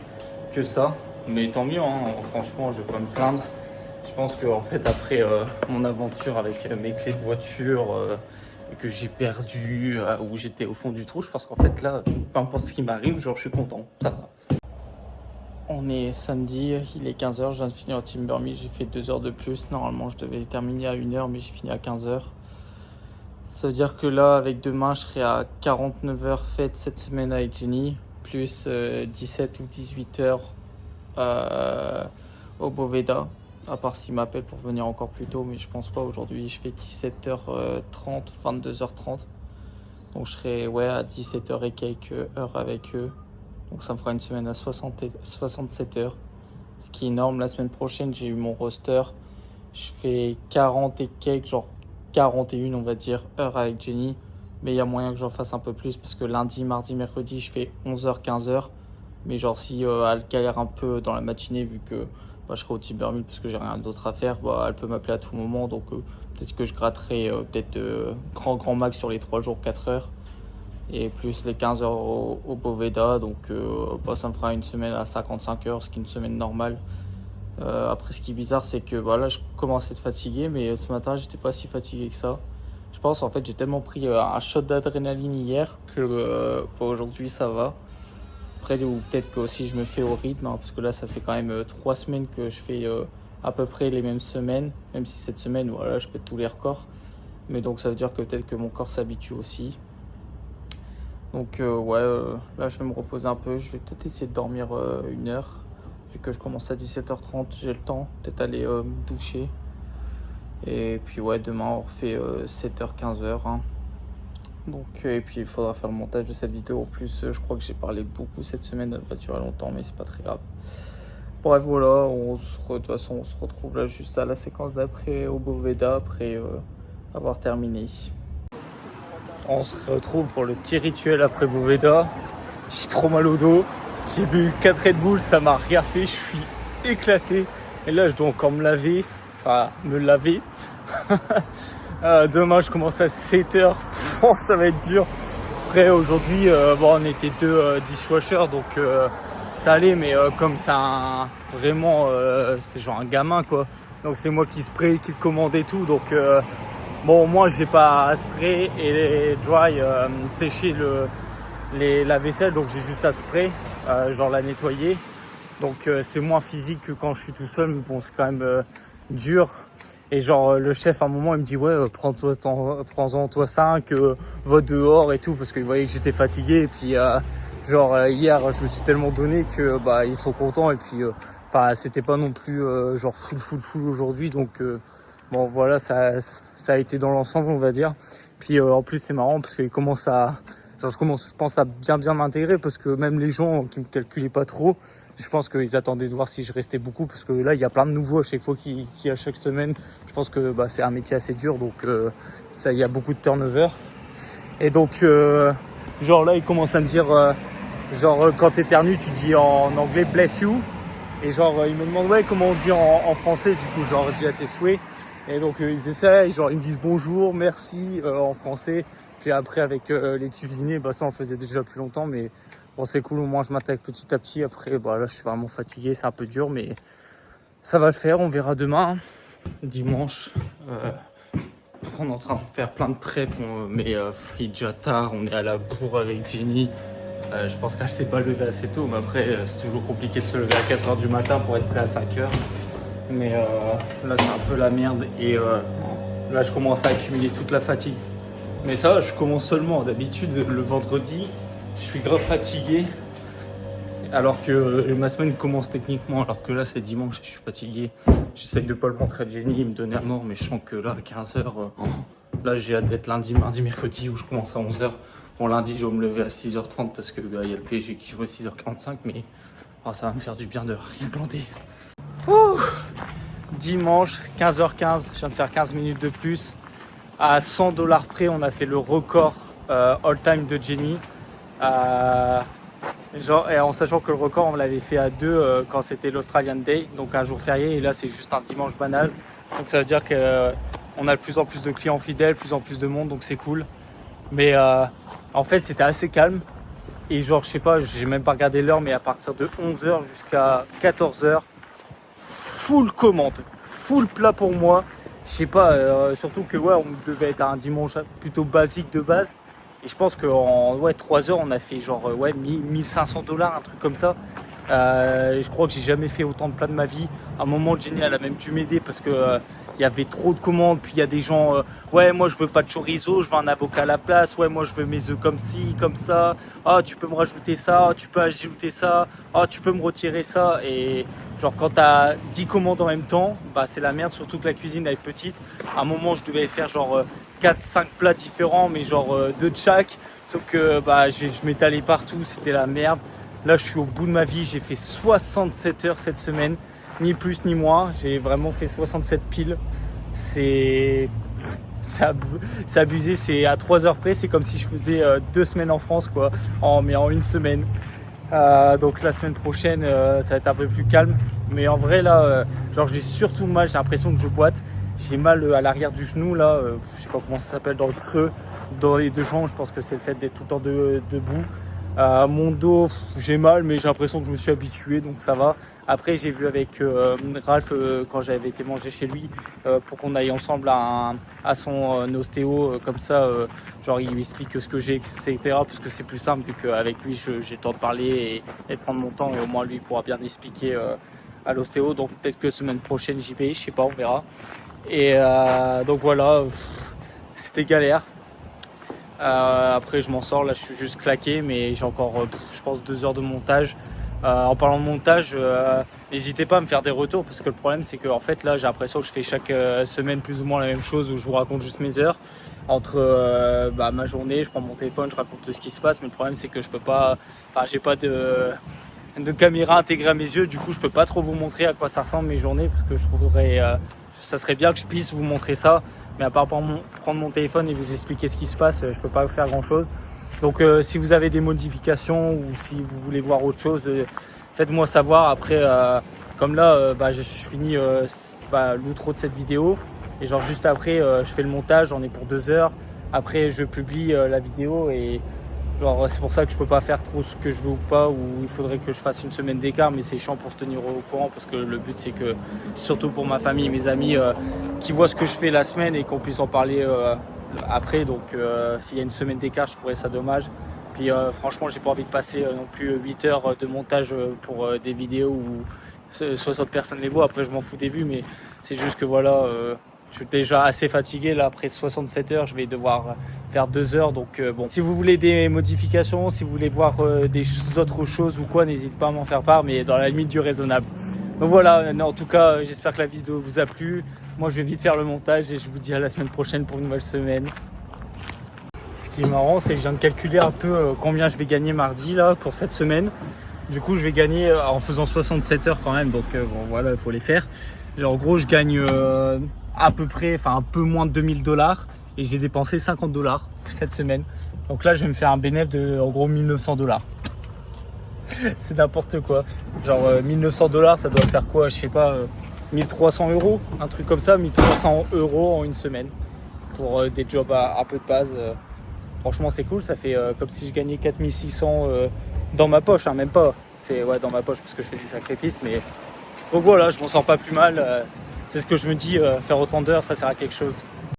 que ça. Mais tant mieux, hein. Franchement, je vais pas me plaindre. Je pense que en fait après mon aventure avec mes clés de voiture que j'ai perdu où j'étais au fond du trou, je pense qu'en fait là, peu importe ce qui m'arrive, genre je suis content, ça va. On est samedi, il est 15h, je viens de finir au Timbermeet, j'ai fait 2 heures de plus. Normalement je devais terminer à 1h mais j'ai fini à 15h. Ça veut dire que là avec demain je serai à 49 heures faites cette semaine avec Jenny, plus 17 ou 18 heures au Boveda. À part s'il m'appelle pour venir encore plus tôt, mais je pense pas. Aujourd'hui, je fais 17h30, 22h30. Donc je serai à 17h et quelques heures avec eux. Donc ça me fera une semaine à 67 heures. Ce qui est énorme. La semaine prochaine, j'ai eu mon roster. Je fais 40 et quelques, genre 41 on va dire, heures avec Jenny. Mais il y a moyen que j'en fasse un peu plus parce que lundi, mardi, mercredi, je fais 11h, 15h. Mais genre si elle galère un peu dans la matinée vu que je serai au Timbermeet parce que j'ai rien d'autre à faire, elle peut m'appeler à tout moment. Donc peut-être que je gratterai grand max sur les 3 jours 4 heures. Et plus les 15 heures au Boveda. Donc ça me fera une semaine à 55 heures, ce qui est une semaine normale. Après ce qui est bizarre c'est que là je commence à être fatigué. Mais ce matin j'étais pas si fatigué que ça. Je pense en fait j'ai tellement pris un shot d'adrénaline hier que aujourd'hui ça va. Après, ou peut-être que aussi je me fais au rythme, parce que là ça fait quand même 3 semaines que je fais à peu près les mêmes semaines, même si cette semaine je pète tous les records. Mais donc ça veut dire que peut-être que mon corps s'habitue aussi. Donc là je vais me reposer un peu, je vais peut-être essayer de dormir 1 heure. Vu que je commence à 17h30, j'ai le temps, peut-être aller me doucher. Et puis demain on refait 7h, 15h. Hein. Donc, et puis il faudra faire le montage de cette vidéo. En plus, je crois que j'ai parlé beaucoup cette semaine, elle va durer longtemps, mais c'est pas très grave. Bref, voilà, de toute façon, on se retrouve là juste à la séquence d'après au Boveda, après avoir terminé. On se retrouve pour le petit rituel après Boveda. J'ai trop mal au dos, j'ai bu 4 Red Bull, ça m'a rien fait, je suis éclaté. Et là, je dois encore me laver. Demain je commence à 7h, ça va être dur. Après aujourd'hui on était 2 dishwashers donc ça allait, mais comme c'est vraiment c'est genre un gamin quoi. Donc c'est moi qui spray, qui le commande et tout. Donc moi j'ai pas à spray et dry sécher la vaisselle, donc j'ai juste à spray, genre la nettoyer. Donc c'est moins physique que quand je suis tout seul, mais bon c'est quand même dur. Et genre le chef à un moment il me dit prends-en toi 5, va dehors et tout, parce qu'il voyait que j'étais fatigué. Et puis hier je me suis tellement donné que ils sont contents. Et puis c'était pas non plus genre full aujourd'hui. Donc voilà, ça a été dans l'ensemble on va dire. Puis en plus c'est marrant parce qu'il commence à je pense à bien m'intégrer, parce que même les gens qui me calculaient pas trop, je pense qu'ils attendaient de voir si je restais beaucoup, parce que là il y a plein de nouveaux à chaque fois qui à chaque semaine. Je pense que c'est un métier assez dur, donc il y a beaucoup de turnover. Et donc genre là il commence à me dire quand t'éternues tu dis en anglais bless you, et genre il me demande comment on dit en français. Du coup genre dis à tes souhaits. Et donc ils essayent, genre ils me disent bonjour, merci en français. Puis après avec les cuisiniers, ça on le faisait déjà plus longtemps, mais bon c'est cool, au moins je m'attaque petit à petit. Après là je suis vraiment fatigué, c'est un peu dur, mais ça va le faire, on verra demain, dimanche. On est en train de faire plein de prep, mais il est déjà tard, on est à la bourre avec Jenny. Je pense qu'elle s'est pas levée assez tôt, mais après c'est toujours compliqué de se lever à 4h du matin pour être prêt à 5h. Mais là c'est un peu la merde, et là je commence à accumuler toute la fatigue Mais ça, je commence seulement. D'habitude, le vendredi, je suis grave fatigué. Alors que ma semaine commence techniquement. Alors que là, c'est dimanche et je suis fatigué. J'essaye de pas le montrer à Jenny, il me donnait à mort. Mais je sens que là, à 15h, là, j'ai hâte d'être lundi, mardi, mercredi où je commence à 11h. Bon, lundi, je vais me lever à 6h30 parce que y a le PSG qui joue à 6h45. Mais ça va me faire du bien de rien glander. Ouh, dimanche, 15h15. Je viens de faire 15 minutes de plus. À 100$ près, on a fait le record all-time de Jenny. Et en sachant que le record, on l'avait fait à 2 quand c'était l'Australian Day, donc un jour férié. Et là, c'est juste un dimanche banal. Donc ça veut dire qu'on a de plus en plus de clients fidèles, de plus en plus de monde, donc c'est cool. Mais en fait, c'était assez calme. Et genre, je sais pas, j'ai même pas regardé l'heure, mais à partir de 11h jusqu'à 14h, full commande, full plat pour moi. Je sais pas, surtout que on devait être un dimanche plutôt basique de base. Et je pense qu'en 3 heures, on a fait genre 1500$, un truc comme ça. Je crois que j'ai jamais fait autant de plats de ma vie. À un moment, Jenny, elle a même dû m'aider parce que il y avait trop de commandes. Puis il y a des gens, moi je veux pas de chorizo, je veux un avocat à la place. Moi je veux mes œufs comme ci, comme ça. Ah, tu peux me rajouter ça, tu peux ajouter ça. Ah, tu peux me retirer ça. Et genre quand t'as 10 commandes en même temps, c'est la merde, surtout que la cuisine elle est petite. À un moment, je devais faire genre 4-5 plats différents, mais genre 2 de chaque. Sauf que je m'étalais partout, c'était la merde. Là, je suis au bout de ma vie, j'ai fait 67 heures cette semaine, ni plus ni moins. J'ai vraiment fait 67 piles. C'est abusé, c'est à 3 heures près, c'est comme si je faisais 2 semaines en France, quoi, mais en une semaine. Donc la semaine prochaine, ça va être un peu plus calme. Mais en vrai, là, genre j'ai surtout mal, j'ai l'impression que je boite. J'ai mal à l'arrière du genou, là, je sais pas comment ça s'appelle, dans le creux, dans les 2 jambes. Je pense que c'est le fait d'être tout le temps debout. Mon dos, j'ai mal, mais j'ai l'impression que je me suis habitué, donc ça va. Après, j'ai vu avec Ralph quand j'avais été manger chez lui pour qu'on aille ensemble à son ostéo, comme ça, genre il lui explique ce que j'ai, etc. Parce que c'est plus simple, vu qu'avec lui, j'ai le temps de parler et de prendre mon temps, et au moins lui pourra bien expliquer à l'ostéo. Donc peut-être que semaine prochaine j'y vais, je sais pas, on verra. Et donc voilà, c'était galère. Après je m'en sors, là je suis juste claqué, mais j'ai encore je pense 2 heures de montage. En parlant de montage, n'hésitez pas à me faire des retours, parce que le problème c'est que en fait là j'ai l'impression que je fais chaque semaine plus ou moins la même chose, où je vous raconte juste mes heures entre ma journée, je prends mon téléphone, je raconte ce qui se passe. Mais le problème c'est que je peux pas, j'ai pas de caméra intégrée à mes yeux, du coup je peux pas trop vous montrer à quoi ça ressemble mes journées, parce que je trouverais ça serait bien que je puisse vous montrer ça, mais à part prendre mon téléphone et vous expliquer ce qui se passe, je peux pas faire grand chose. Donc si vous avez des modifications ou si vous voulez voir autre chose, faites-moi savoir. Après comme là je finis l'outro de cette vidéo, et genre juste après je fais le montage, j'en ai pour 2 heures. Après je publie la vidéo, et genre c'est pour ça que je peux pas faire trop ce que je veux ou pas, ou il faudrait que je fasse une semaine d'écart, mais c'est chiant pour se tenir au courant, parce que le but c'est surtout pour ma famille et mes amis qui voient ce que je fais la semaine et qu'on puisse en parler après. Donc s'il y a une semaine d'écart, je trouverais ça dommage. Puis franchement, j'ai pas envie de passer non plus 8 heures de montage pour des vidéos où 60 personnes les voient. Après je m'en fous des vues, mais c'est juste que voilà, je suis déjà assez fatigué là. Après 67 heures, je vais devoir faire 2 heures. Donc bon, si vous voulez des modifications, si vous voulez voir des autres choses ou quoi, n'hésitez pas à m'en faire part, mais dans la limite du raisonnable. Donc voilà, en tout cas, j'espère que la vidéo vous a plu. Moi, je vais vite faire le montage, et je vous dis à la semaine prochaine pour une nouvelle semaine. Ce qui est marrant, c'est que je viens de calculer un peu combien je vais gagner mardi là pour cette semaine. Du coup, je vais gagner en faisant 67 heures quand même. Donc bon, voilà, il faut les faire. Et en gros, je gagne à peu près, un peu moins de 2000$, et j'ai dépensé 50$ cette semaine. Donc là, je vais me faire un bénéfice de en gros 1900$. C'est n'importe quoi. Genre 1900$, ça doit faire quoi? Je sais pas, 1300€, un truc comme ça, 1300€ en une semaine pour des jobs à peu de base. Franchement, c'est cool. Ça fait comme si je gagnais 4600 dans ma poche, même pas. C'est dans ma poche parce que je fais des sacrifices, mais donc voilà, je m'en sors pas plus mal. C'est ce que je me dis, faire autant d'heures, ça sert à quelque chose.